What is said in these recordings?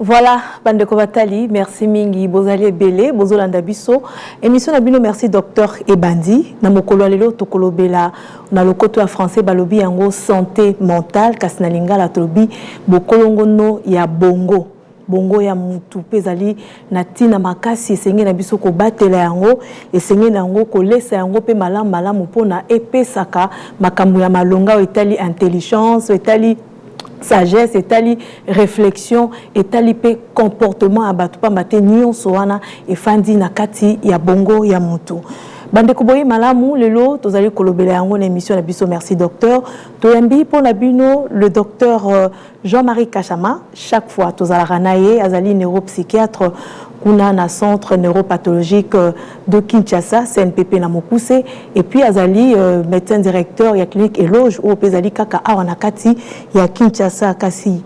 Voilà, bande Kovatali, merci mingi, bozali belé, bozolanda biso. Émission nabino merci docteur Ebandi. Na mokolo lelo tokolo bela na lokoto ya français balobi yango santé mentale kasina lingala tolobi bokolongo no ya bongo. Bongo ya mutu pezali na tina makasi esenge na biso ko batela yango esenge na yango ko lesa yango pe malamu pona epesaka makambo ya malonga etali intelligence etali sagesse, etali réflexion, etali pe comportement abatu pa mate nyonso wana efandi na kati ya bongo ya mutu. Bande kuboyi malamu lelo tozali kolobela yango na émission na biso merci docteur. Toyambi pour na bino le docteur Jean-Marie Kachama chaque fois tozala ranaye azali neuropsychiatre kuna na centre neuropathologique de Kinshasa CNPP na Mokuse et puis azali médecin directeur ya clinique Eloge ou pezali kaka awana kati ya Kinshasa kasi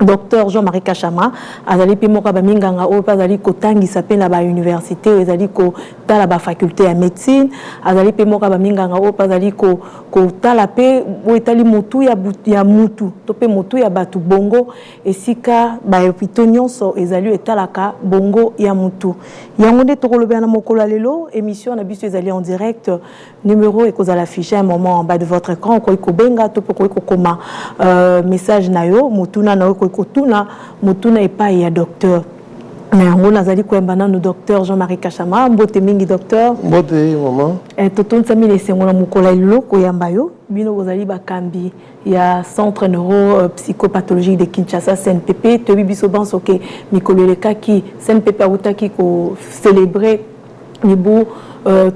docteur Jean-Marie Kachama azali pe moka ba minganga o azali kotangisa pe na ba université azali ko tala ba faculté ya médecine azali pe moka ba minganga o azali ko tala pe o etali mutu ya mutu to pe mutu ya batu bongo esika ba hôpitaux nyonso ezali etalaka bongo ya mutu yango nde tokolobela na mokolo lelo émission na biso ezali en direct numéro ekozala affiché un moment en bas de votre écran ko benga to ko koma message na yo mutuna na kotuna mutuna epai ya docteur na yango nazali koyamba nanu docteur Jean-Marie Kachama mbote mingi docteur mbote maman totonisa mine esengo na mokolo lelo koyamba yo bino bozali bakambi ya centre neuropsychopathologique de Kinshasa CNPP toyebi biso banso ke mikolo elekaki CNPP awutaki ko célébrer nibu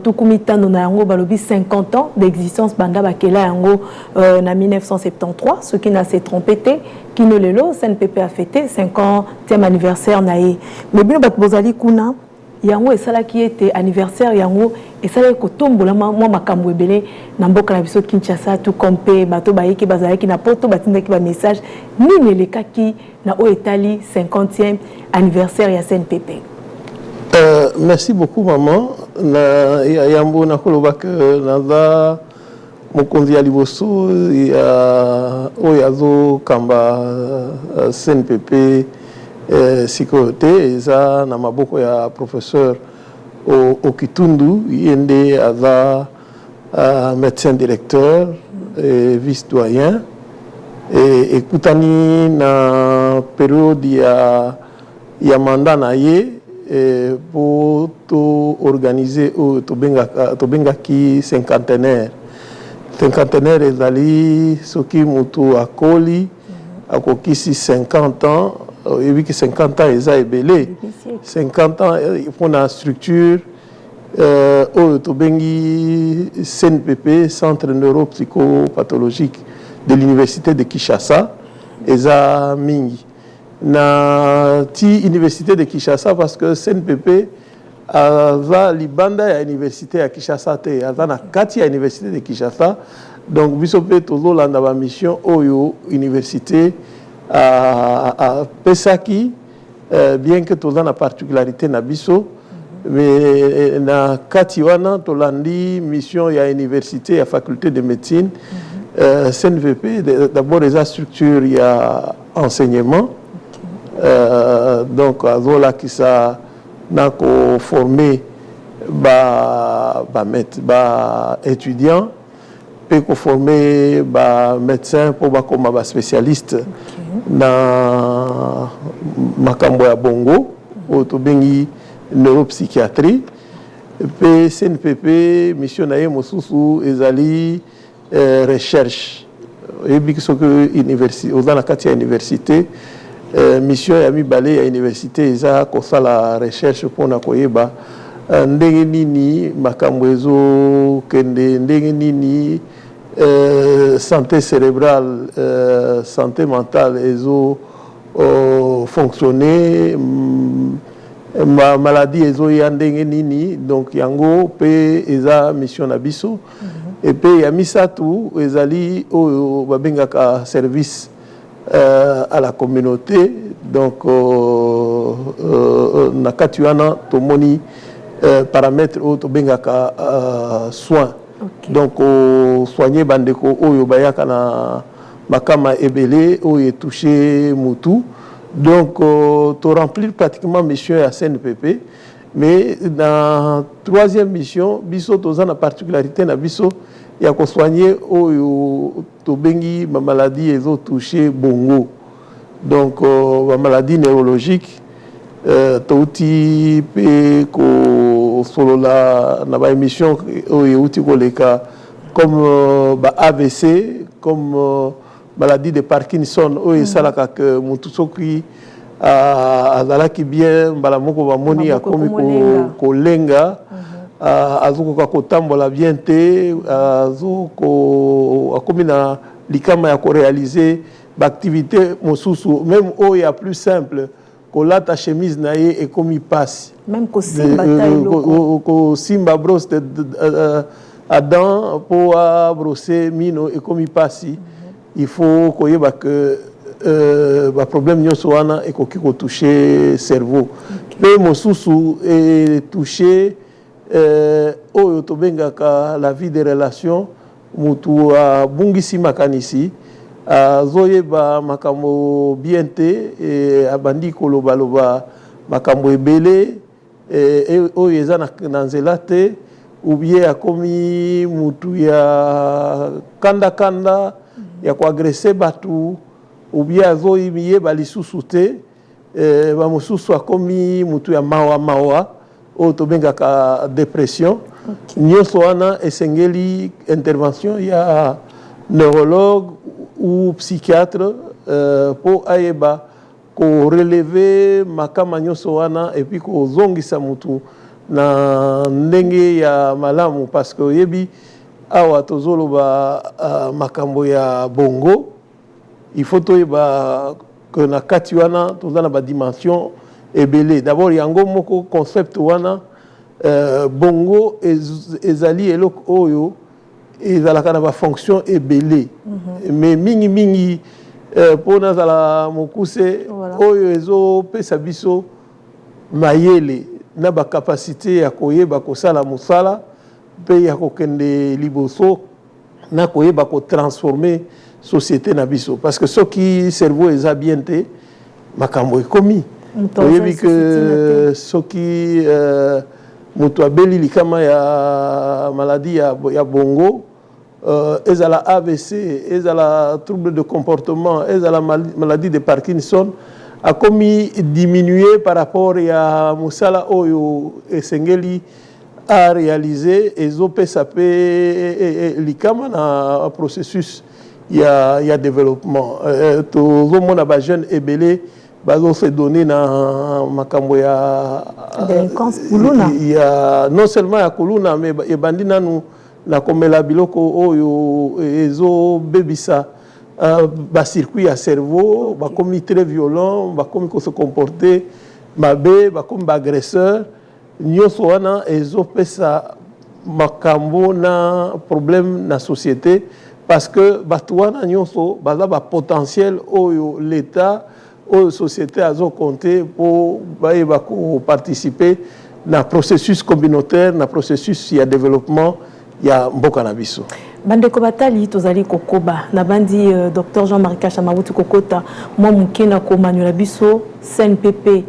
tukumitano na yango balobi 50 ans d'existence banda bakela yango na 1973 ce qui n'a s'est trompé kino lelo CNPP a fêté 50e anniversaire na ye mais bino bat bozali kuna yango esalaki ete anniversaire yango esalaki kotombola mwa makambo ebele na mboka na biso Kinshasa tout comme pe bato bayeki bazalaki na poto batindaki ba message nini elekaki na o etali 50e anniversaire ya CNPP. Merci beaucoup maman na yambo na kolobaka naza mokonzi ya liboso ya oyazo kamba CNPP sécurité eza na maboko ya professeur Okitundu yende aza médecin directeur et vice doyen et ekutani na période ya mandat na ye pour organiser to bengaki cinquantenaire ezali soki mutu akoli akokisi 50 ans et oui que 50 ans eza ebele 50 ans pour la structure to bengi CNPP centre neuropsychopathologique de l'université de Kinshasa eza mingi na ti université de Kinshasa parce que CNPP va libanda ya université ya Kinshasa te ava na kati ya université de Kinshasa donc biso pe tozolanda ba mission oyo université a pesaki bien que toza na particularité na biso mais na kati wana tolandi mission ya université ya faculté de médecine CNPP d'abord les structures ya enseignement donc azola qui ça n'a qu'au former étudiants puis qu'au former médecins pour comme spécialiste dans makambo ya bongo au bengi neuropsychiatrie puis CNPP mission na ye mosusu ezali recherche et bien que université aux na kati ya université mission ya mibale ya université eza kosala recherche mpona koyeba ndenge nini makambo ezo kende ndenge nini santé cérébrale santé mentale ezo fonctionner maladie ezo ya ndenge nini donc yango pe eza mission na biso et pe ya misatu ezali oyo babengaka service à la communauté donc na kati wana tomoni paramètres to bengaka soins donc soigner bandeko oyo bayaka na makama ebele oyo touché mutu Donc, tu remplis pratiquement mission à CNPP. Mais dans la troisième mission, biso toza na particularité na biso ya ko soigner oyo to bengi ma maladie ezo toucher bongo. Donc ma maladie neurologique touti pe ko solola na ba émission oyo uti ko leka comme ba AVC, comme maladie de Parkinson oyo salaka que mutu soki azalaki bien mbala moko bamoni akomi kolenga azokoka kotambola bien te akomi na likama ya koréaliser baactivité mosusu même oyo ya plus simple kolata chemise na ye ekomi pasi même kosimba brosse à dents po abrosser mino ekomi pasi il faut koyeba que ba problème nyonso wana ekoki ko toucher cerveau pe mosusu et toucher oyo to bengaka la vie des relations mutu abungisi makanisi azoyeba makambo bien te abandi koloba loba makambo ebele oyo eza na nzela te ou bien akomi mutu ya kanda ya koagresse batu ou bien azoyi miyeba lisusu te bamosusu akomi mutu ya mawa oyo tobengaka dépression nyonso wana esengeli intervention ya neurologue ou psychiatre po ayeba koreleve makama nyonso wana epuis kozongisa mutu na ndenge ya malamu parce que oyebi awa tozoloba makambo ya bongo il faut que na kati wana toza na ba dimension ebele d'abord yango moko concept wana bongo ezali eloko oyo ezalaka na ba fonction ebele mais mingi pona zala mokuse oyo ezopesa biso mayele na ba capacité ya koyeba kosala mosala pe ya kokende liboso na koyeba ko transformer société na biso parce que soki cerveau eza bien te makambo ekomi oyebi que soki mutu abeli likama ya maladie ya bongo ezala AVC ezala trouble de comportement ezala maladie de Parkinson akomi diminué par rapport ya mosala oyo esengeli a réaliser ezopesa pe likama na processus il y a développement tout le monde a jeune ebele bazo se donner na makambo ya délinquance kuluna il y a non seulement ya kuluna mais ebandi nanu na komela biloko oyo ezo bebisa ba circuit ya cerveau ba comme très violent ba comme se comporter mabe ba comme agresseur nyonso wana ezo pesa makambo na problème na société parce que batuana nyonso baza ba potentiel oyo l'état oyo société azo compter pour ba ko participer na processus communautaire na processus ya développement ya mboka na biso bandeko batali tozali kokoba na bandi Dr Jean-Marie Kachama wuti kokota mwa mukena ko manuela biso CNPP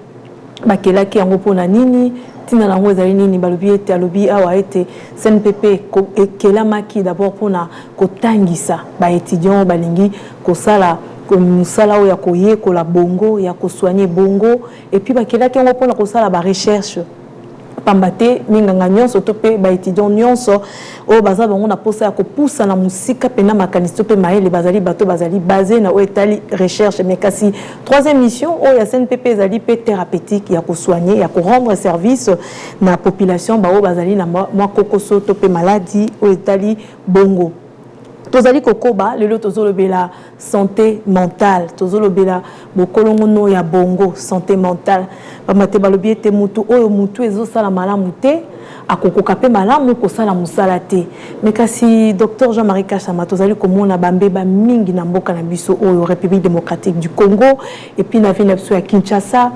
bakelaki yango pona nini tina lango ezali nini balobi ete alobi awa ete CNPP ekelamaki d'abord pona kotangisa ba étudiants balingi kosala musala oyo ya koyekola bongo ya kosoigner bongo et puis bakelaki yango pona kosala ba recherche pambate minganga nyonso to pe ba étudiant nyonso o baza bango na posa ya kopusa na musika pena makanisi to pe maele bazali bato bazali basé na o etali recherche mais kasi troisième mission o ya CNPP ezali pe thérapeutique ya kosoigner ya ko rendre service na population ba o bazali na mwa kokoso to pe maladie o etali bongo tozali kokoba lelo tozolobela santé mentale tozolobela bokolongono ya bongo santé mentale bamate balobi ete mutu oyo mutu ezosala malamu te akokoka pe malamu kosala musala te mais kasi Dr Jean-Marie Kachama tozali komona bambeba mingi na mboka na biso oyo République démocratique du Congo et puis na ville ya Kinshasa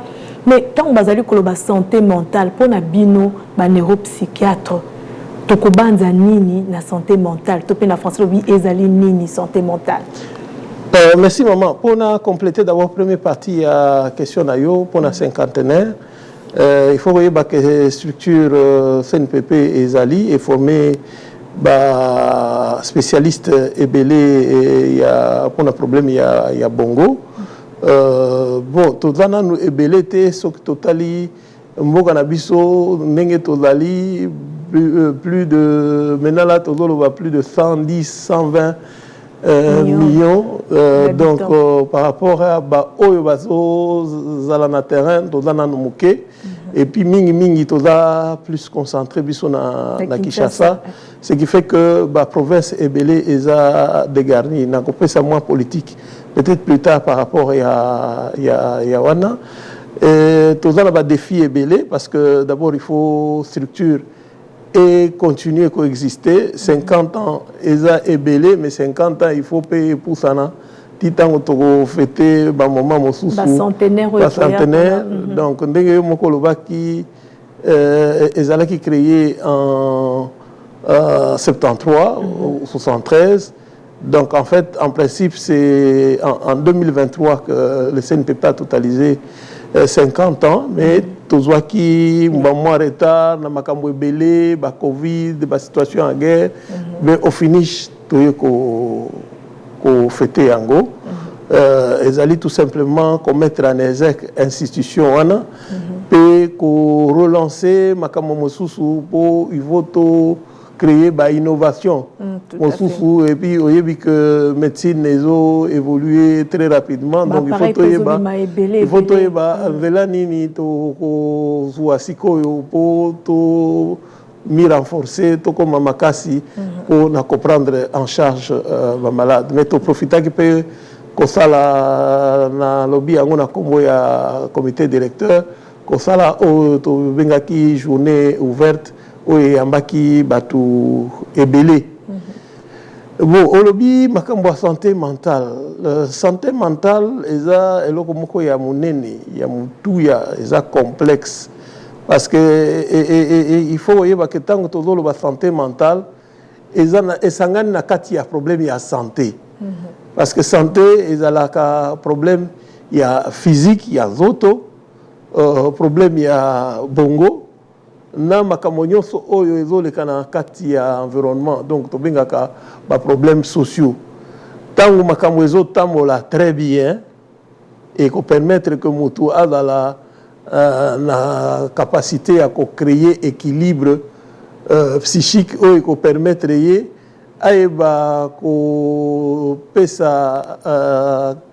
mais tant bazali koloba santé mentale pona bino ba neuropsychiatre tokobanza nini na santé mentale, topé na français lobi ezali nini santé mentale. Merci maman. Pour compléter d'abord première partie à question d'ailleurs pour la cinquantenaire, il faut voir que la structure CNPP et Zali est formée par spécialistes ébélés. Il y a pour un problème il y a Bongo. Bon, tout ça nous ébélé té ce que totali mboka na biso ndenge tozali plus de maintenant là tozolo va plus de 110 120 millions donc par rapport à oyo bazo zala na terrain tozana no muke et puis mingi toza plus concentré biso na Kinshasa, ce qui fait que la province ébélé eza dégarnie na kopesa moins politique peut-être plus tard par rapport à wana tozana ba défi ébélé parce que d'abord il faut structure et continuer à coexister. 50 ans, eza ébélé, mais 50 ans, il faut payer pour ça. Titan au fêter, moment mosusu, centenaire, donc ndenge moko loba qui ezala qui créé en 73 ou 73. Donc en fait, en principe, c'est en 2023 que le CNPP a totalisé 50 ans, mais tozwa qui moins retard na makambo ebele ba Covid, ba situation en guerre, mais au finish toye ko fêter yango. Ezali tout simplement qu'on mettre en exergue institution wana pe ko relancer makambo mosusu pour il faut to créer ba innovation mosusu et puis oyebi que médecine nezo évoluer très rapidement donc il faut to yeba vela nini to ko zuasiko pour to mi renforcer to comme makasi pour na comprendre en charge ba malade mais to profiter qui peut kosala na lobby yango na kombo ya comité directeur kosala o to bengaki journée ouverte oui, ambaki batu ébélé. Bon, au lobby, makambo santé mentale. Santé mentale, eza eloko moko ya munene, ya mutu ya eza complexe. Parce que il faut yeba que tango tozolo ba santé mentale, eza na esangani na kati ya problème ya santé. Parce que santé ezala ka problème ya physique, ya zoto, problème ya bongo. Na makambo nyonso oyo ezoleka na kati ya environnement donc tobengaka ba problèmes sociaux tango makambo ezotambola très bien et ko permettre que mutu azala na capacité à créer équilibre psychique oyo ko permettre ye ayeba ko pesa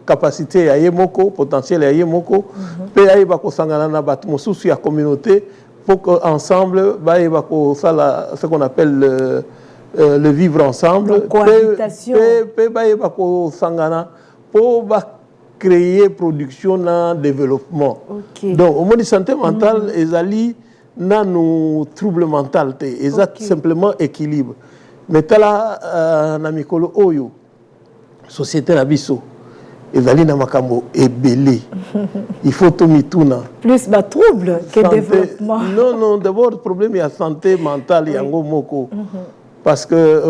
capacité ya yemoko potentiel ya yemoko pe ayeba ko sangana na bato mosusu ya communauté pour qu'ensemble, ce qu'on appelle le vivre ensemble, pour créer production et développement. Donc, au moins de santé mentale, ils ont troubles mentaux, ils ont simplement équilibre. Mais là, na mikolo oyo, société na biso, ezali na makambo ebele. Il faut tout mituna. Plus ba trouble que développement. Non, d'abord le problème est santé mentale yango moko. Parce que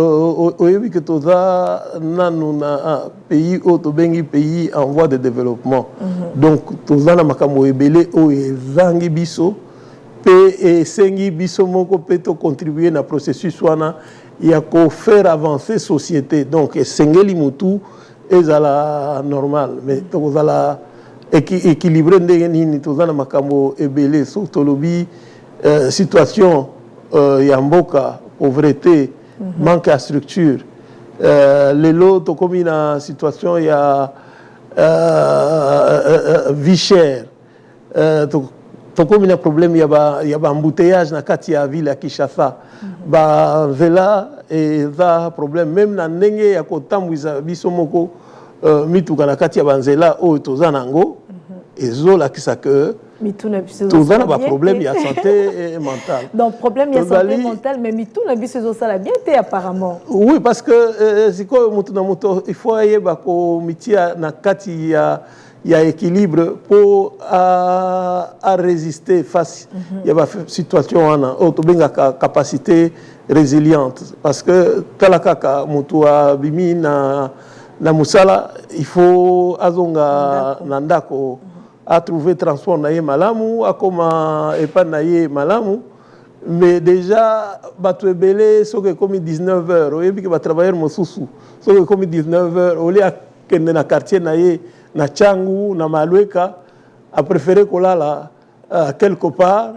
oyebi que toza nanu na pays auto bengi pays en voie de développement. Donc toza na makambo ebele o ezangi biso pe esengi biso moko pe to contribuer na processus wana ya ko faire avancer société. Donc esengeli mutu ezala normal mais tozala équilibré ndenge nini tozana makambo ebele surtout lobi situation ya mboka pauvreté manque de structure lelo to komi na situation ya vie chère to komi na problème ya ba embouteillage na kati ya ville ya Kinshasa ba vela eza problème même na ndenge ya kotambwiza biso moko mituka na kati ya banzela oyo toza nango ezolakisa que toza na ba problème ya santé mentale. Donc problème ya santé mentale mais mituna biso ezosala bien te apparemment. Oui parce que sikoyo mutu na mutu il faut yeba ko mitia na kati ya équilibre pour à résister face il y a une situation on to benga capacité résiliente parce que talakaka mutu a bimi na musala il faut azonga nandako a trouver transport na ye malamu akoma epa na ye malamu mais déjà bato ebele soki ekomi 19h oyebi ke batravailleur mosusu soki ekomi 19h oli akende na quartier na ye na Tchangu na Malweka a préféré kolala quelque part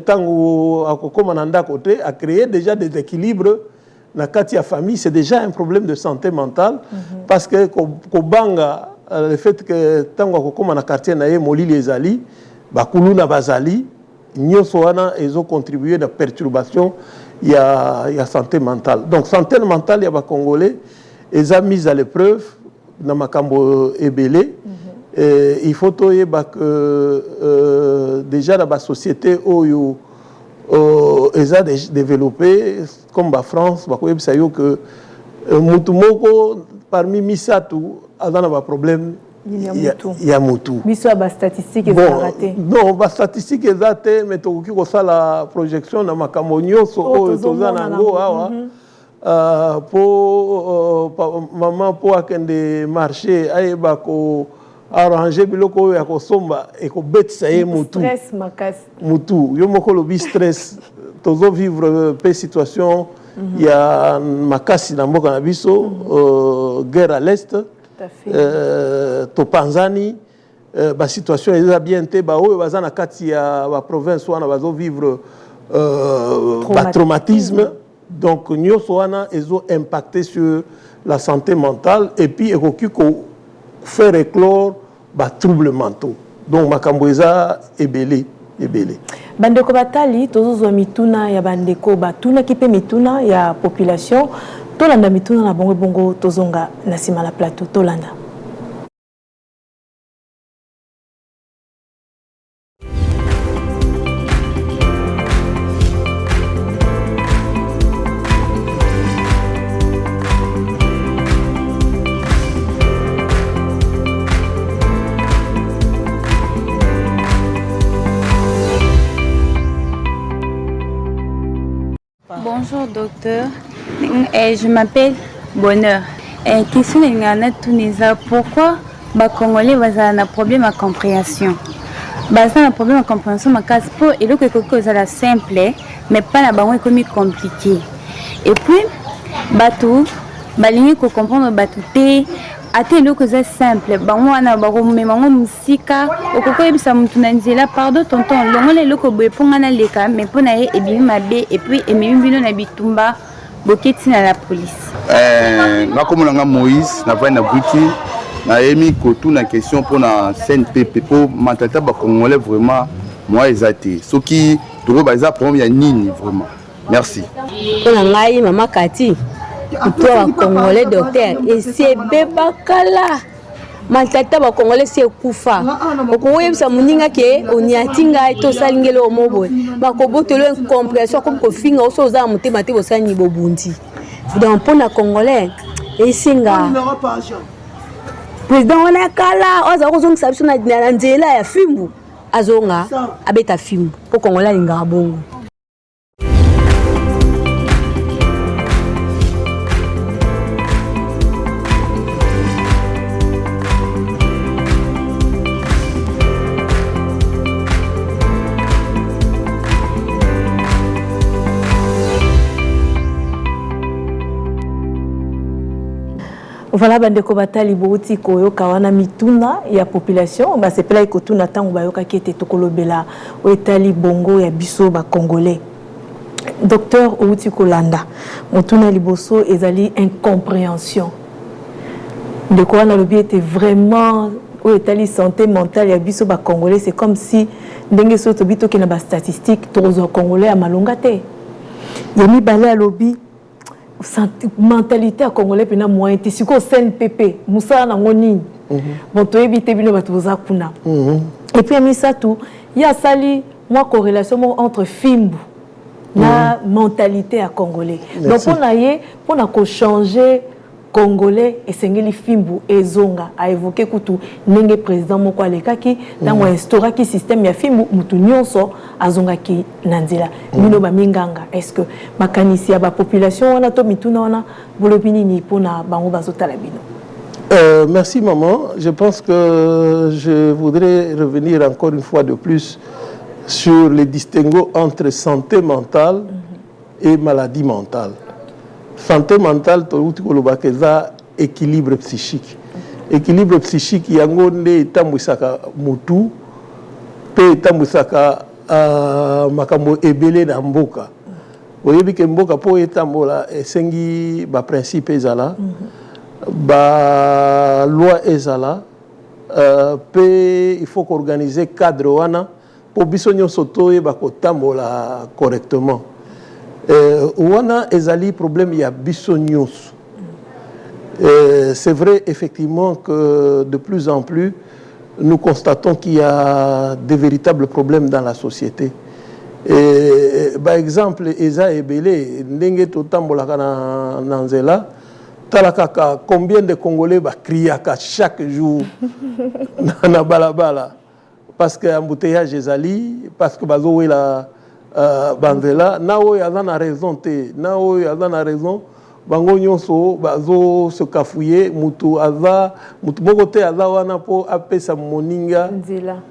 tango akokoma na ndako te a créé déjà des équilibres na kati ya famille. C'est déjà un problème de santé mentale parce que kobanga le fait que tango akokoma na quartier na ye molili ezali bakulu na bazali nyonso wana ezo contribuer à la perturbation ya santé mentale. Donc santé mentale ya ba Congolais eza mise à l'épreuve na makambo ebele. Il faut toyeba que déjà dans la société oyo eza développé comme la France bakoyeba sayo que mutu moko parmi misatu azana ba problème ya mutu. Biso ba statistique ezarate. Non, ba statistique ezate mais tokoki ko sala projection na makambo nyonso oyo tozana ngo awa. Pour maman pour akende marché ayeba ko arranger biloko ya kosomba et ko betisa ye mutu. Stress makasi. Mutu yo moko lobi stress tozo vivre pe situation ya makasi na mboka na biso guerre à l'est. Topanzani ba situation eza bien te ba oyo baza na kati ya ba province wana bazo vivre ba traumatisme. Donc nyonso wana ezo impacté sur la santé mentale et puis ekoki ko faire éclore ba troubles mentaux. Donc makambo eza ebele. Bandeko batali tozo mituna ya bandeko batuna kipe mituna ya population tolanda mituna na bongo bongo tozonga na sima la plateau tolanda. Bonjour docteur, je m'appelle Bonheur. Question de Tunisia, pourquoi les Congolais ont un problème de compréhension? Un problème de compréhension, pour et donc c'est simple, mais pas la banque comme compliqué. Et puis, bateau, baligné qu'on comprendre bateau ate eloko eza simple bango wana bakomemango musika okokoyebisa mutu na nzela pardon tonton longola eloko boye mpo nga naleka me mpo na ye ebimi mabe epuis ememi bino na bitumba boketi na la police. Nga komona nga Moïse navai na buti nayemi kotuna question mpona CNPP mpo mentalité bakongolais vraiment moi eza te soki tokoyeba eza problème ya nini vraiment. Merci. Mpona ngai mama Kati toi Congolais docteur et c'est beba kala mentalité ba Congolais c'est kufa okoyebisa muninga ke oniatinga to salingelo omobo ba ko botelo incompréhension comme ko finga oso za mutema te bosani bobundi donc pona Congolais et singa président wana kala oza ko zongisa biso na nzela ya fimbu azonga abeta fimbu po Congolais linga bongo. Voilà bandeko batali bouti koyo kawana mituna ya population ba sepela ikotuna tango bayoka kete tokolobela o etali bongo ya biso ba congolais. Docteur Outi Kolanda motuna liboso ezali incompréhension. Ndeko wana lobi était vraiment o etali santé mentale ya biso ba congolais, c'est comme si ndenge so to bito kena ba statistique tozo congolais a malonga te. Yemi balé lobby mentalité à Congolais pena moyen te siko CNPP musala na ngoni bon to éviter bino batuza kuna et puis amisa tout il y a sali moi corrélation entre fimbu na mentalité à Congolais. Donc on a ko changer Congolais et sengeli fimbu ezonga a évoqué kutu nenge président moko alekaki tango instaura ki système ya fimbu mutu nyonso azonga ki nanzela mino ba minganga. Est-ce que makanisi ya ba population wana to mituna wana bolobini ni pona bango bazotala bino? Merci maman. Je pense que je voudrais revenir encore une fois de plus sur les distinguos entre santé mentale et maladie mentale. Santé mentale, c'est équilibre psychique. Équilibre psychique, il y a un tambusaka mutu, pe tambusaka makambo ebele na mboka. Oyebi ke mboka po etambola esengi ba principe ezala, ba loi ezala, pe il faut qu'organiser cadre wana po biso nyonso toyeba kotambola correctement. Wana ezali problème ya biso nyonso. C'est vrai effectivement que de plus en plus, nous constatons qu'il y a des véritables problèmes dans la société. Par exemple, Eza Ebele, ndenge totambolaka na nzela, talakaka combien de Congolais criaka chaque jour na balabala parce que embouteillage ezali, parce que bazo la banzela, na oyo aza na raison te, na oyo aza na raison. Bango nyonso bazo se kafouye mutu moko te aza wana po apesa moninga nzela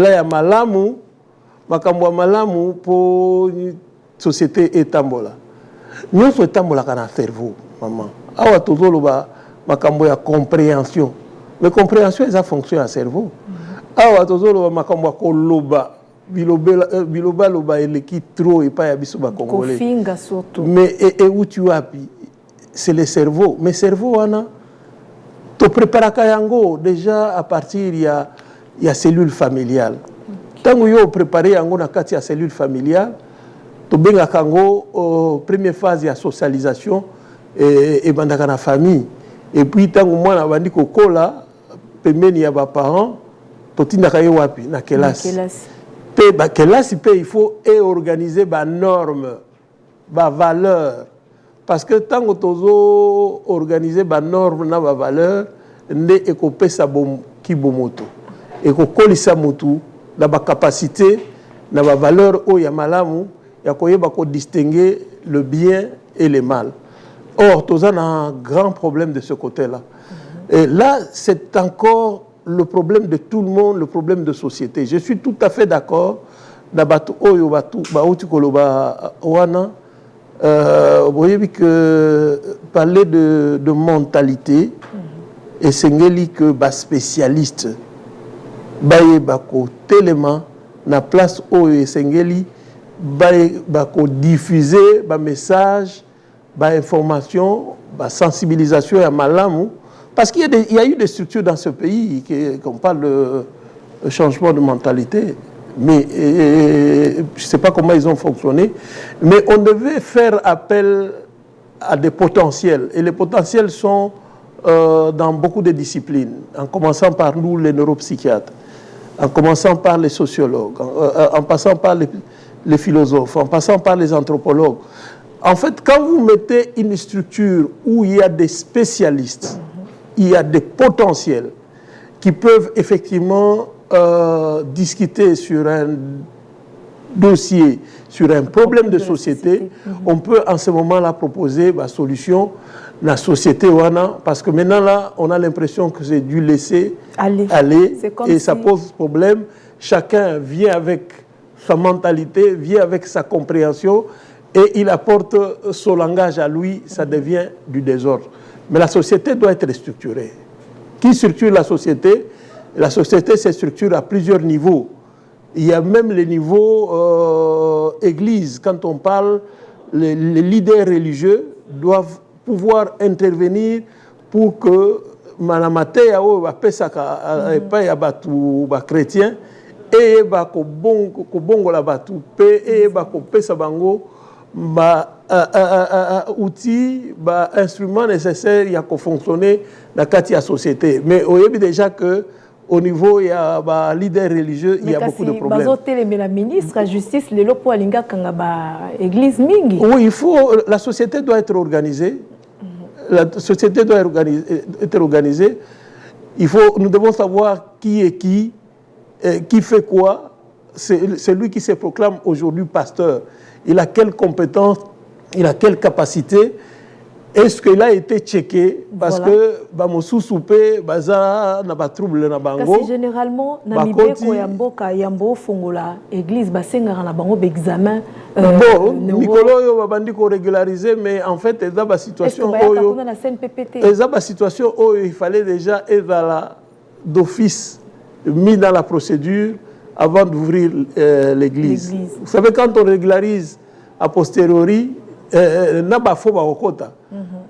ya malamu makambo ya malamu po société etambola nyonso etambolaka na cerveau maman awa tozoloba makambo ya compréhension mais compréhension eza fonction ya cerveau awa tozoloba makambo ya koloba biloba loba eleki trop et pas ya biso ba congolais mais et où tu as c'est le cerveau mais cerveau wana to préparaka yango déjà à partir ya cellule familiale tango yo préparer yango na kati ya cellule familiale to benga kango première phase ya socialisation et bandaka na famille et puis tango mwana bandi kokola pembeni ya ba parents to tindaka ye wapi na kelasi il faut organiser des normes, des valeurs. Parce que tant que tu organiser des normes, des valeurs, ne écoper sa bom qui bomoto. Et que kolisa motu, la capacité, la valeur au yamalamu, ya koyeba ko distinguer le bien et le mal. Or, tu as un grand problème de ce côté-là. Et là, c'est encore le problème de tout le monde, le problème de société. Je suis tout à fait d'accord. D'abatu oyo batu bauti koloba wana voyez que parler de mentalité et sengeli que ba spécialiste baye bako tellement na place oyo sengeli baye bako diffuser ba message ba information ba sensibilisation ya malamu parce qu'il y a eu des structures dans ce pays qu'on parle de changement de mentalité. Mais je ne sais pas comment ils ont fonctionné, mais on devait faire appel à des potentiels. Et les potentiels sont dans beaucoup de disciplines, en commençant par nous, les neuropsychiatres, en commençant par les sociologues, en passant par les philosophes, en passant par les anthropologues. En fait, quand vous mettez une structure où il y a des spécialistes, il y a des potentiels qui peuvent effectivement discuter sur un dossier, sur un problème de société, on peut en ce moment-là proposer la solution la société wana, parce que maintenant là, on a l'impression que c'est dû laisser aller et ça pose problème. Chacun vient avec sa mentalité, vient avec sa compréhension et il apporte son langage à lui, ça devient du désordre. Mais la société doit être structurée. Qui structure la société? La société se structure à plusieurs niveaux. Il y a même les niveaux église. Quand on parle, les leaders religieux doivent pouvoir intervenir pour que manamate yao bapesaka epai ya batu ba chrétien et ba ko bongo la batu pe et ba ko pesa bango ba outils ba instruments nécessaires ya ko fonctionner na kati ya société. Mais oyebi déjà que au niveau, il y a des leaders religieux, il y a beaucoup de problèmes. Mais la ministre de la Justice, l'église mingi. Oui, il faut, la société doit être organisée. La société doit être organisée. Nous devons savoir qui est qui fait quoi. C'est lui qui se proclame aujourd'hui pasteur. Il a quelle compétence, il a quelle capacité. Est-ce qu'il a été checké parce que bamosu soupé baza na ba trouble na bango? Parce que généralement na mibeko ya mboka yambo fongola église basenga na bango examen. Bon, Nicolo yo babandi ko régulariser, mais en fait eza ba situation oyo. Eza ba situation oyo il fallait déjà être d'office mis dans la procédure avant d'ouvrir l'église. Vous savez, quand on régularise a posteriori, n'a pas faux bakota.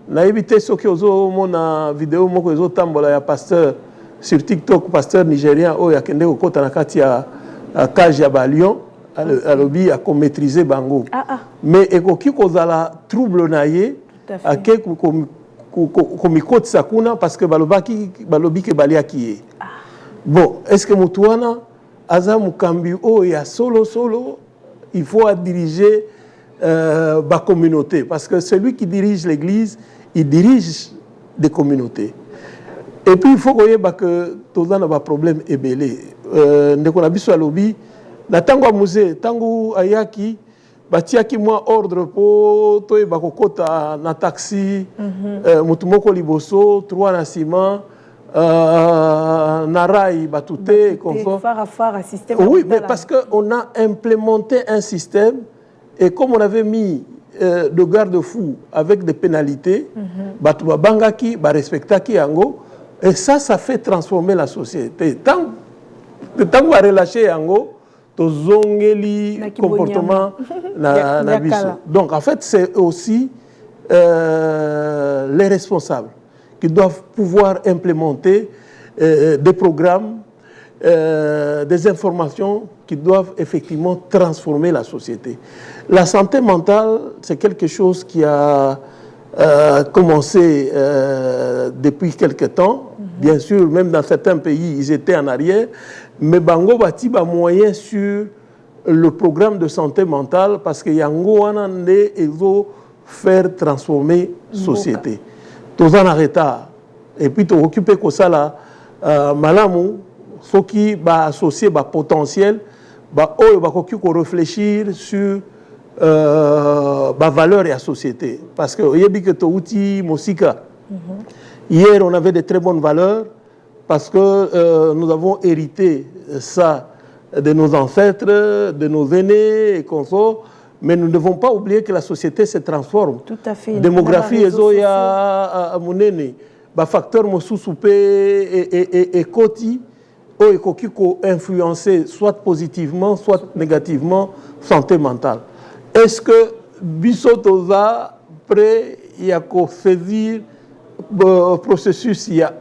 Na évité ce que ozo mona vidéo moko ozo tambola ya pasteur sur TikTok, pasteur nigérien o ya kende okota na kati ya cage ya Balion alobi a maîtriser bango. Mais ekoki kozala trouble na ye ake ko mikoti sakuna parce que balobi ke balia ki. Bon, est-ce que mutuana aza mukambi o ya solo il faut diriger la communauté, parce que celui qui dirige l'église, il dirige des communautés. Et puis il faut que tout le monde a un problème ébélé. Ndeko na biso alobi na tango a musée, tango ayaki batiaki moi ordre po to ba kokota na taxi, mutu moko liboso, 3 na ciment, na rail batute comme ça. Oui, mais parce que on a implémenté un système. Et comme on avait mis de garde-fous avec des pénalités, bangaki, respectaki yango, et ça fait transformer la société. Tant qu'on a relâché yango, to zongeli comportement na biso. Donc en fait, c'est aussi les responsables qui doivent pouvoir implémenter des programmes, des informations qui doivent effectivement transformer la société. La santé mentale, c'est quelque chose qui a commencé depuis quelque temps. Bien sûr, même dans certains pays, ils étaient en arrière. Mais Bango bati ba moyen sur le programme de santé mentale parce que yango anande ezo faire transformer la société. Tous en arrêta. Et puis tu occuper ko sala malamu ceux qui va associer ba potentiel ba oyo ba ko réfléchir sur ba valeur et la société parce que yebi que to outil musika hier on avait de très bonnes valeurs parce que nous avons hérité ça de nos ancêtres, de nos aînés et consorts, mais nous ne devons pas oublier que la société se transforme. Tout à fait. Démographie ezoya monene ba facteur mosusupe et koti o ekoki ko influencer soit positivement soit négativement santé mentale. Est-ce que bisotoza prêt ya ko saisir processus ya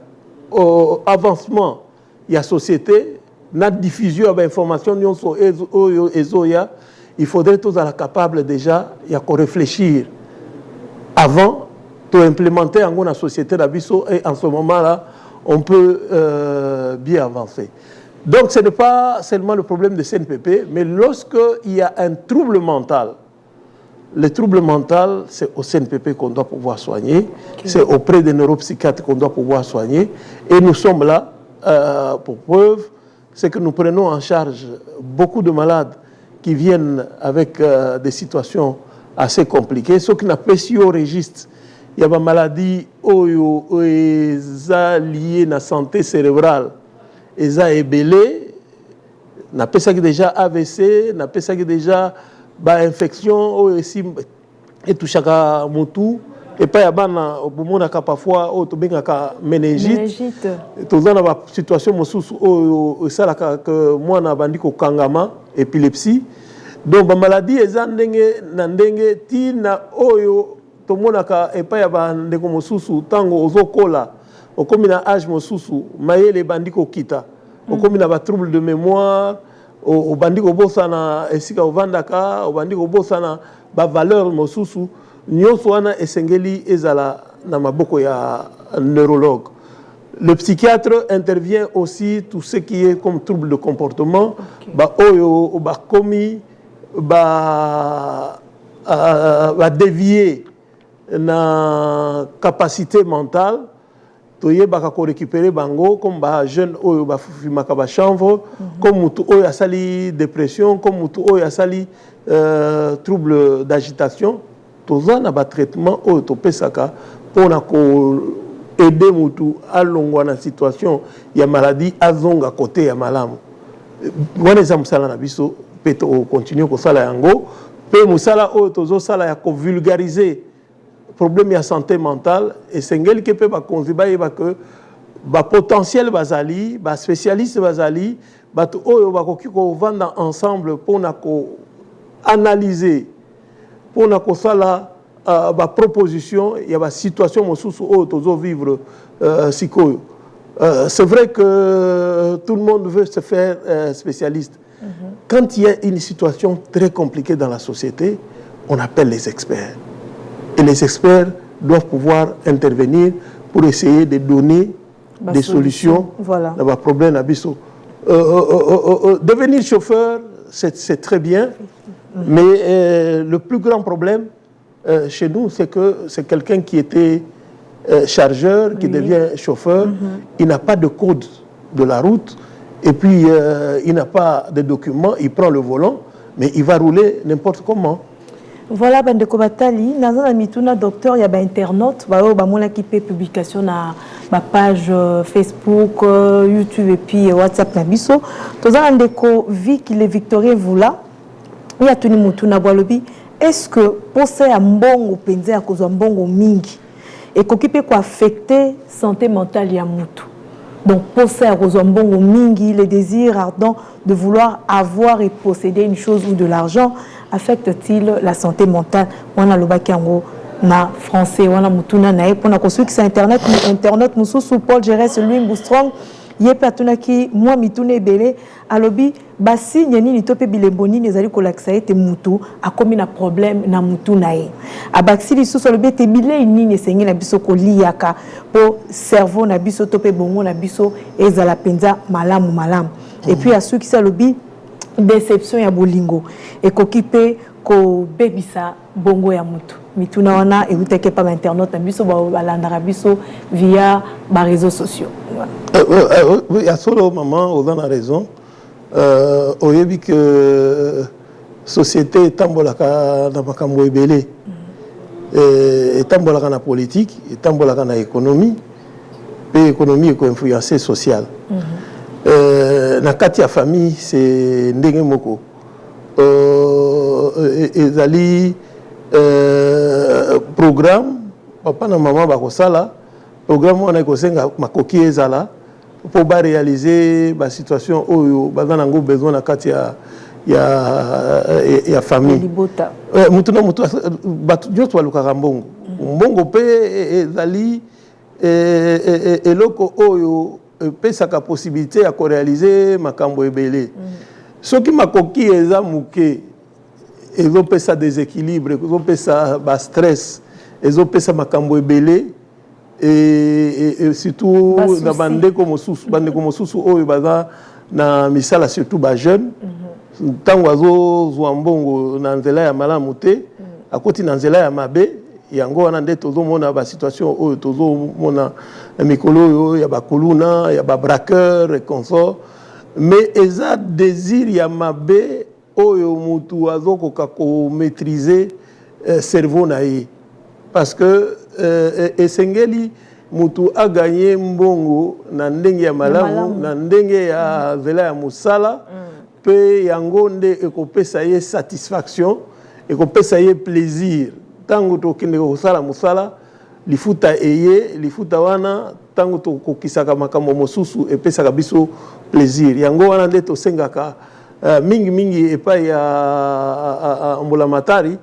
avancement ya société na diffusion d'informations nyonso ezoya, il faudrait tous être capable déjà ya ko réfléchir avant de implémenter en la société d'Abisso et en ce moment-là on peut bien avancer. Donc ce n'est pas seulement le problème de CNPP, mais lorsqu'il y a un trouble mental, le trouble mental, c'est au CNPP qu'on doit pouvoir soigner, c'est auprès des neuropsychiatres qu'on doit pouvoir soigner, et nous sommes là pour preuve, c'est que nous prenons en charge beaucoup de malades qui viennent avec des situations assez compliquées, ceux qui n'ont pas si au registre. Il y a des maladies liées à la santé cérébrale. Et ça est belé. On a déjà AVC, on a déjà infection, et tout chaque motu. Et pas y a parfois méningite. Tout ça, dans situation que moi, on a bandit au kangama, épilepsie. Donc, la maladie est nandenge ti na oyo. Tout le monde a pas de mosusu tango ozokola okomi na âge mosusu mayele bandiko kita okomi na ba trouble de mémoire o bandiko bosana esika ovandaka o bandiko bosana ba valeur mosusu nyonso wana esengeli ezala na maboko ya neurologue. Le psychiatre intervient aussi tout ce qui est comme trouble de comportement ba oyo ba komi ba dévier na capacité mentale toye baka ko récupérer bango comme ba jeune oyo ba fumaka ba chanvre comme mutu oyo asali dépression comme mutu oyo asali trouble d'agitation toza na ba traitement oyo topesaka pona ko aider mutu alongwa na situation ya maladie azonga côté ya malamu wana eza musala na biso pe to continue kosala yango pe musala oyo tozosala ya ko vulgariser problème ya santé mentale esengeli ke pe ba konziba yeba que ba potentiel bazali ba spécialiste bazali bato oyo bakoki ko vanda ensemble pona ko analyser pona ko sala ba proposition ya ba situation mosusu oyo tozo vivre sikoyo. C'est vrai que tout le monde veut se faire spécialiste. Quand il y a une situation très compliquée dans la société, on appelle les experts. Et les experts doivent pouvoir intervenir pour essayer de donner des solutions à nos problèmes. Devenir chauffeur, c'est très bien, mais le plus grand problème chez nous, c'est que c'est quelqu'un qui était chargeur, qui devient chauffeur, il n'a pas de code de la route, et puis il n'a pas de documents, il prend le volant, mais il va rouler n'importe comment. Voilà, Bandeko Batali, dans un mituna docteur, il y a un internaute, qui fait publication na ma page Facebook, YouTube et puis WhatsApp na biso. Tous un ndeko vi qu'il est Victorien Voula, il y a tuni mutuna bwalobi. Est-ce que pour ça un bon penze à cause un bon mingi et qui peut affecter santé mentale ya mutu. Donc pour ça un bon mingi, le désir ardent de vouloir avoir et posséder une chose ou de l'argent affecte-t-il la santé mentale? On a le bakango na français, on a mutuna na pour na construire sur internet musu sous Paul Gérès lui Mbustrong yepatuna ki moi mitune belé alobi basi nyani ni topé bilemboni nezali ko laksa ete mutu akomi na problème na mutu na ye abaksi lisusu alobi ete bilei nini sengi na biso ko liaka po cerveau na biso topé bongo na biso ezala penza malamu et puis à ceux qui salobi déception ya bolingo et kokipe ko bebisa bongo ya mutu mituna wana ebuteke pa internet na biso balandaka biso via ba réseaux sociaux. Oui, à solo maman on a raison. Au yebi que société tambolaka na makambo ebele et tambolaka na politique et tambolaka na économie pe économie ko influencer social. Na kati ya famille c'est ndenge moko ezali programme papa na maman bakosala programme wana ekosenga makoki ezala pour ba réaliser ba situation oyo bazana ngo besoin na kati ya famille mutu na mutu batu nyoto walukaka mbongo pe ezali eloko oyo pesaka possibilité ya ko réaliser makambo ebele soki makoki eza muke ezo pesa déséquilibre ezo pesa ba stress ezo pesa makambo ebele et surtout na bandeko mosusu oyo baza na misala surtout ba jeune tango azo zwa mbongo na nzela ya malamu te akoti na nzela ya mabe yango wana nde tozomona ba situation oyo tozomona mikolo oyo ya bakuluna ya ba braqueur et consort mais eza désir ya mabe oyo mutu azokoka ko maîtriser cerveau na ye parce que esengeli mutu a gagné mbongo na ndenge ya malamu na ndenge ya nzela ya musala pe yango nde ekopesa ye satisfaction ekopesa ye plaisir tango tokende kosala musala lifuta lifuta wana tango tokokisaka makambo mosusu epesaka biso plaisir yango wana nde tosengaka mingi epai ya mbulamatari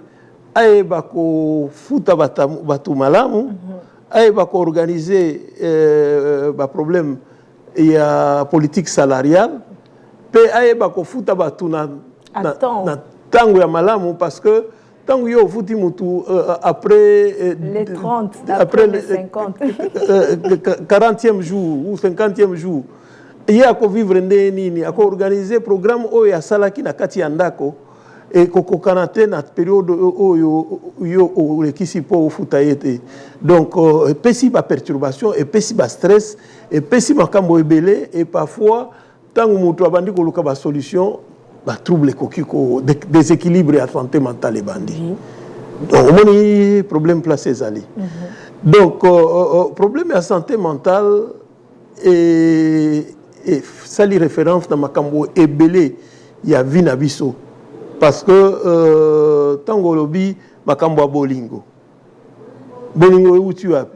ayeba kofuta batu malamu ayeba koorganiser ba problème ya politique salariale pe ayeba kofuta batu na tango ya malamu parce que tango yo futi mutu après les 30 après les 50 40e jour ou 50e jour il y a ko vivre nini ako organiser programme oyo ya salaki na kati ya ndako et kokokana te na période oyo yo olekisi po futa yete donc pesi ba perturbation et pesi ba stress et pesi makambo ebele et parfois tango mutu abandi ko luka ba solution ba trouble kokiko déséquilibre ya santé mentale bandi Donc, on a un problème placé Zali. Donc, problème de santé mentale et ça les référence dans ma cambo et belé il y a vinabiso parce que tant que lobby ma cambo bolingo où tu as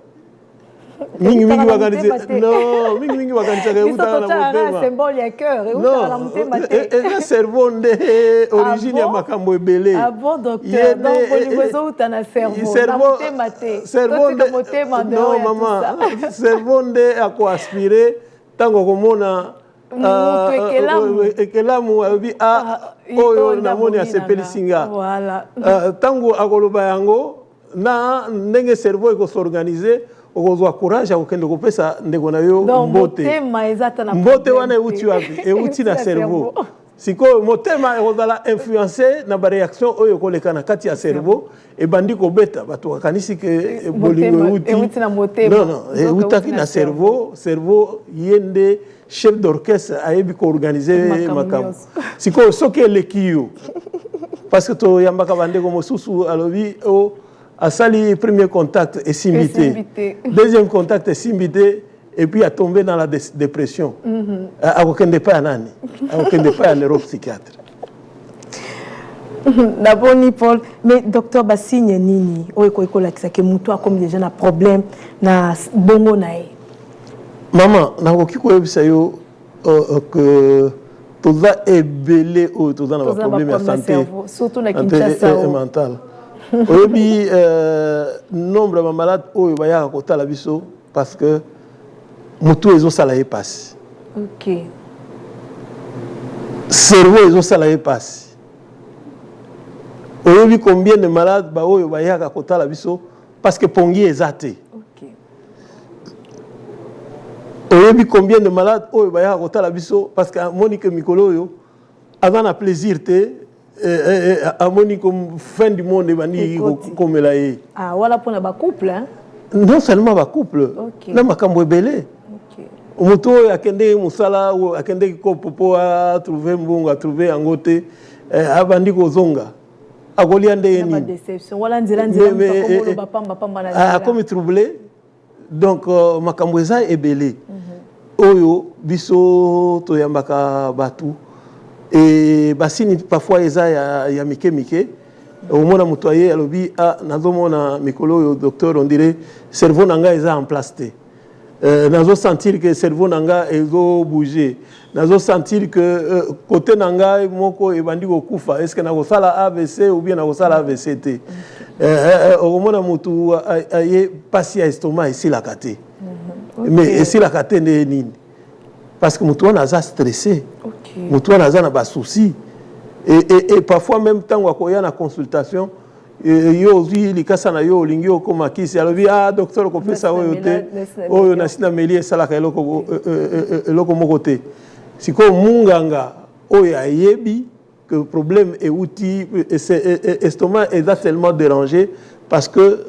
mingi waganize non mingi waganize que uta na motema symbole ya cœur et uta na motema te et cerveau de origine ya makambo ebele ah bon docteur donc bolingo zo uta na cerveau na motema te cerveau de motema de non maman cerveau de ako aspirer tango komona ekelamu abi oyo namoni asepeli singa voilà tango akoloba yango na ndenge cerveau eko s'organiser okozwa courage akokende kopesa ndeko na yo mbote mbote wana euti wapi euti na cerveau sikoyo motema ekozala influencer na bareaction oyo ekoleka na kati ya cerveau ebandi kobeta bato bakanisi ke bolingo euti non eutaki na cerveau ye nde chef d'orchestre ayebi koorganize makambo sikoyo soki eleki yo parce que toyambaka bandeko mosusu alobi asali premier contact et simbité. Deuxième contact et simbité et puis a tombé dans la dépression. À aucun départ à nani, à aucun départ à neuropsychiatre. D'abord Paul, mais docteur Bassigne nini, oeko la kisa ke mutu a comme déjà na problème na bongo nae. Maman, na okiko ebisa yo que toza ebele o toza na problème de santé, surtout na Kinshasa mental. Oyebi nombre de malades oyo bayaka kotala biso parce que mutu ezosala ye passe. OK. Cerveau ezosala ye passe. Oyebi combien de malades ba oyo bayaka kotala biso parce que pongi ezate. OK. Oyebi combien de malades oyo bayaka kotala biso parce que Monique Mikolo yo avant na plaisir te amoni comme fin du monde bani comme là ah voilà pour ba couple hein non seulement ba couple na makambo ebele moto akende musala akende ko popo a trouver mbongo a trouver angote abandi kozonga akolia nde ni déception wala nzira mutoko ba pamba na ah comme troublé donc makambo eza ebele oyo biso to yambaka batu et basini parfois eza ya mike au mona mutoyer alobi nazomona mikolo yo docteur on dirait cerveau nanga eza en place te nazo sentir que cerveau nanga ezo bouger nazo sentir que côté nanga moko ebandi kokufa est-ce que na kosala AVC ou bien na kosala AVC te au mona mutu aye pasi ya estomac ici la kate mais ici la kate ne nini parce que mutu wana aza stressé mutu wana aza na ba souci et parfois même temps akoya na consultation yo ozwi likasa na yo olingi okoma kisi alobi docteur kopesa oyo te oyo nasina meli esalaka eloko moko te sikoyo munganga oyo ayebi que problème euti estomac eza tellement dérangé parce que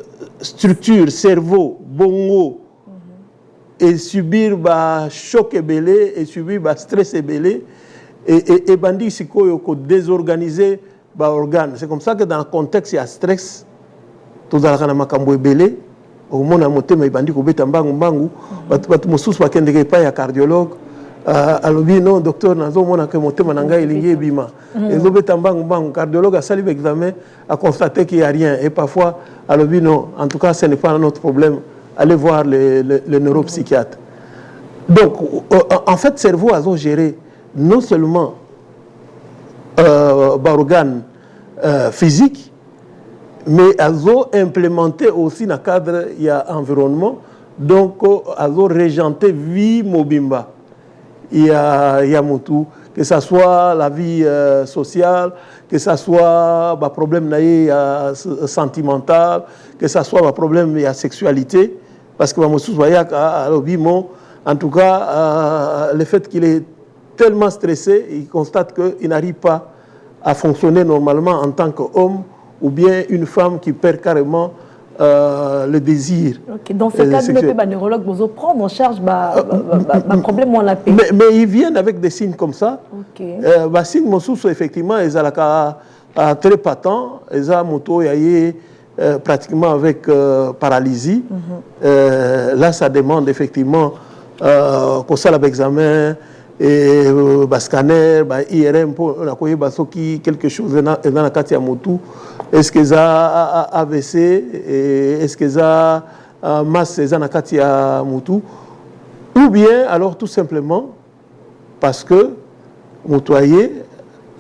structure cerveau bongo et subir ba choc ebele et subir ba stress ebele et bandi sikoyo ko désorganiser ba organe. C'est comme ça que dans le contexte il y a stress to zalaka na makambo ebele au mona motema bandi ko beta mbangu batu mosusu bakende ke pa ya cardiologue alobi non docteur nazo mona ke motema na ngai elingi ebima ezo beta mbangu cardiologue a sali examen a constaté qu'il y a rien et parfois alobi non en tout cas ce n'est pas notre problème. Allez voir le neuropsychiatre. Donc, en fait, le cerveau a géré non seulement l'organe physique, mais a implémenté aussi dans le cadre de l'environnement. Donc, a régenté vie mobimba. Il y a tout, que ce soit la vie sociale, que ce soit le problème sentimental, que ce soit le problème de la sexualité. Parce que en tout cas, le fait qu'il est tellement stressé, il constate qu'il n'arrive pas à fonctionner normalement en tant qu'homme ou bien une femme qui perd carrément le désir. Okay. Dans ce cas, le neurologue vous prendre en charge le problème on l'a payé. Mais ils viennent avec des signes comme ça. Okay. Signes effectivement, ils ont très patent, ils ont moto yaye pratiquement avec paralysie. Là, ça demande effectivement qu'on soit l'examen et scanner, IRM pour quelque chose dans la carte motu. Est-ce que ça AVC est-ce que ça masse dans la carte motu? Ou bien alors tout simplement parce que Motoyer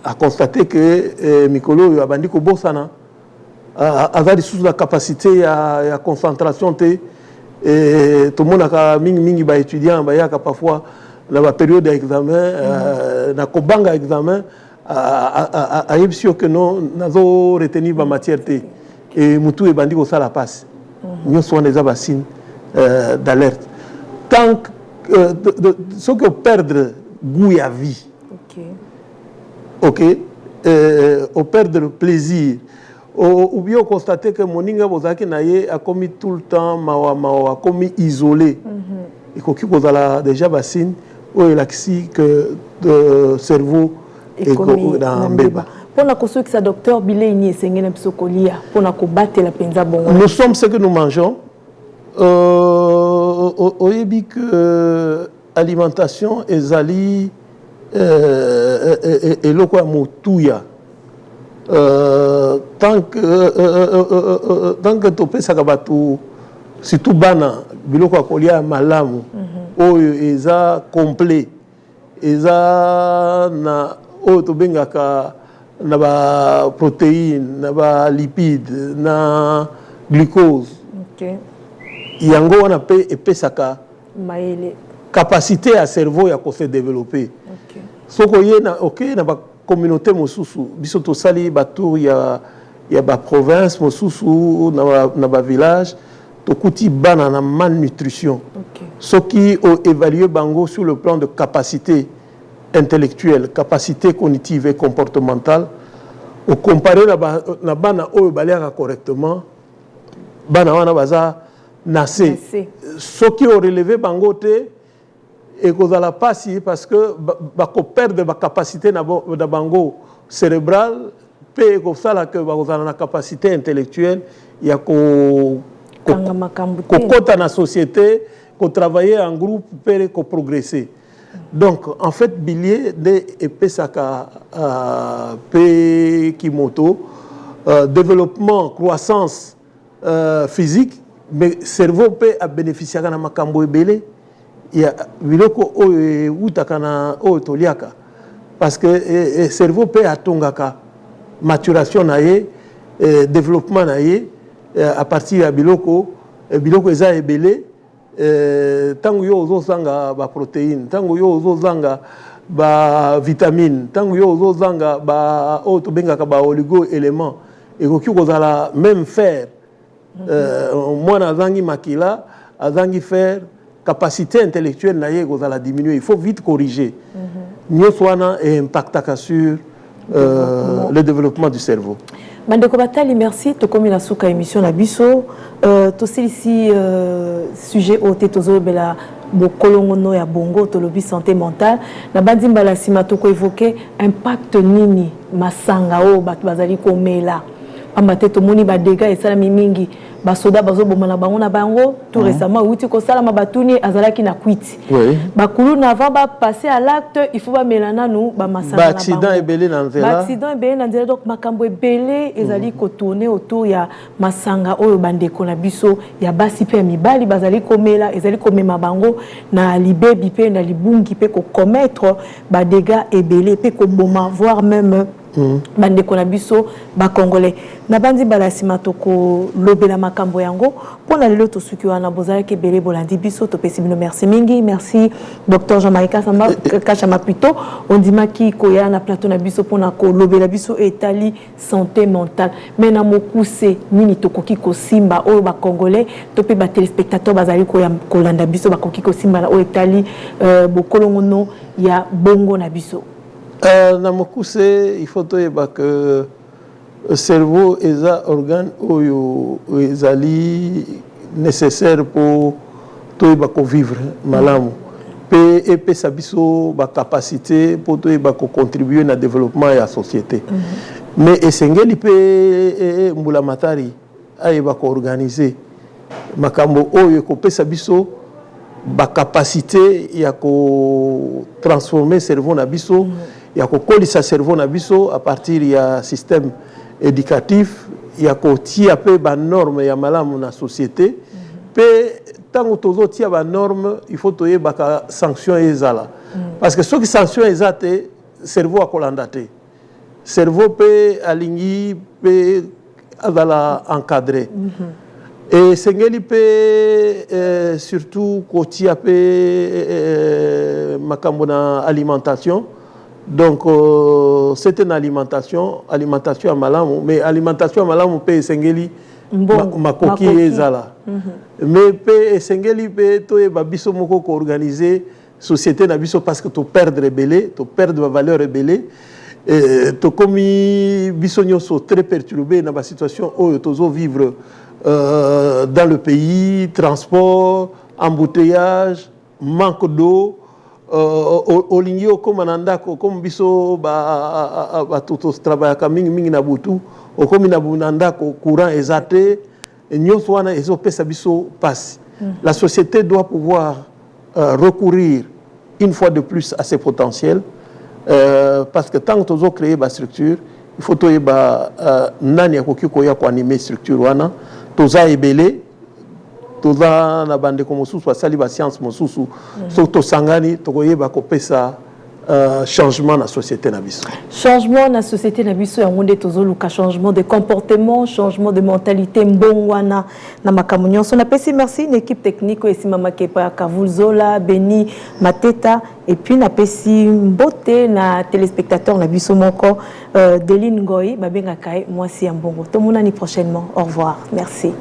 a constaté que Mikolo a bandi ko bossana avait sous la capacité à concentration et tout le monde a mingi ba étudiant ba yaka parfois dans la période d'examen na ko banga examen a sûr que non nazo retenir ba matière et mutu e bandi ko sala passe nous sont des signes d'alerte tant que ce que perdre goût à vie. Ok, au perdre plaisir, ou bien constater que Moninga Bozaki Naye a commis tout le temps, a commis isolé. Et qu'on a déjà bassine, ou il a que le cerveau est dans Mbeba. Pour la construire que sa docteur Bilé Igné Sengene Psokolia, pour la combattre la penza bongo. Nous sommes ce que nous mangeons. Au Yébi que alimentation et zali. Et le quoi moutouya tant que topé sakabatu surtout bana biloko akolia malamu oyo eza complet eza na oyo tobengaka na ba protéines na ba lipides na glucose yango wana pe epesaka maele capacité à cerveau ya ko se développer. Soko ye na na ba communauté mosusu biso to sali bato ya ba province mosusu na ba village to kuti bana na malnutrition. Soki o évaluer bango sur le plan de capacité intellectuelle, capacité cognitive et comportementale, au comparer na bana o baliaka correctement bana wana baza nasé. Soki o relever bango te et qu'on a la passe parce que bako perdre la capacité na bango cérébrale pe ko sala que bako na capacité intellectuelle ya ko kota na société ko travailler en groupe pe ko progresser. Donc en fait bilier de epesaka pe kimoto développement croissance physique mais cerveau pe a bénéficier na makambo ebele ya biloko oyo utakana oyo toliaka parce que cerveau peut atongaka maturation naie développement naie à partir ya biloko eza ebele tango yo ozozanga ba protéines tango yo ozozanga ba vitamine tango yo ozozanga ba oyo tobengaka ba oligo éléments ekoki kozala même fer mwana azangi makila azangi fer capacité intellectuelle naie kozala diminuer il faut vite corriger nyoswana et impactaka sur le développement du cerveau. Mandeko Batali, merci to komi na suka émission na biso to ici sujet au tozo bela bokolongono ya bongo to lobi santé mentale na bandimba la sima to ko évoquer impact nini masanga o bat bazali komela amate to moni ba dégâts et sala mingi ba soda bazo bomana bango na bango tout récemment outi ko sala mabatuni azalaki na kwiti ba kulu na va ba passer à l'acte il faut ba melana nous ba masanga ba accident ebele na nzela ba accident ebele na nzela donc makambo ebele ezali ko tourner autour ya masanga oyo bandeko na biso ya basi pe mibali bazali komela ezali komema bango na libebi pe na libungi pe ko commettre ba dégâts ebele pe ko boma voire même bandeko na biso ba congolais na bandi balasima toko lobela makambo yango pona lelo to suki wana bozala ke bele bolandi biso to pesi bino merci mingi merci docteur Jean-Marie Kachama plutôt on dit maki koya na plateau na biso pona ko lobela biso etali santé mentale mais na mokuse nini tokoki ko simba oyo ba congolais to pe ba téléspectateurs bazali ko ya kolanda biso ba koki ko simba na o etali bokolongono ya bongo na biso. Na mokuse il faut que le cerveau est un organe nécessaire pour vivre malamu et sa biso ba capacité pour contribuer au développement de la société mais essengeli pe mbula matari ayeba ko organiser makambo oyo ko pesa biso ba capacité ya ko transformer cerveau na biso ya ko kolisa cerveau na biso à partir ya système éducatif ya ko tia pe ba norme ya malamu na société pe tango tozo tia ba norme il faut toyeba ka sanction ezala parce que ceux qui sanction ezate cerveau akolanda te cerveau pe alingi pe azala encadré et sengeli pe surtout kotia pe makambo na alimentation donc c'est une alimentation à malamu mais alimentation à malamu pe sengeli makoki ezala mais pe sengeli pe toyeba biso moko ko organiser société na biso parce que to perdre rebelle to perdre valeur rebelle to komi biso nyonso très perturbé na ba situation oyo tozo vivre dans le pays, transport, embouteillage, manque d'eau, au ligne comme anandako comme biso ba tout travail mingi na butu au comme na bunandako courant exaté nyonso wana ezo pesa biso passe. La société doit pouvoir recourir une fois de plus à ses potentiels parce que tant que tozo créer ba structure il faut toye ba nani akoki koya ko animer structure wana toza ebele toza na bande ko mosusu asali ba science mosusu so to sangani tokoyeba ko pesa changement na société na biso changement na société na biso ya ngonde tozoluka changement de comportement changement de mentalité mbongwana na makamunyo so na pesi merci une équipe technique esimama kepa Kavulzola Beni Mateta et puis na pesi mbote na téléspectateur na biso moko Deline Ngoy babenga kai moi si mbongo to monani prochainement au revoir merci.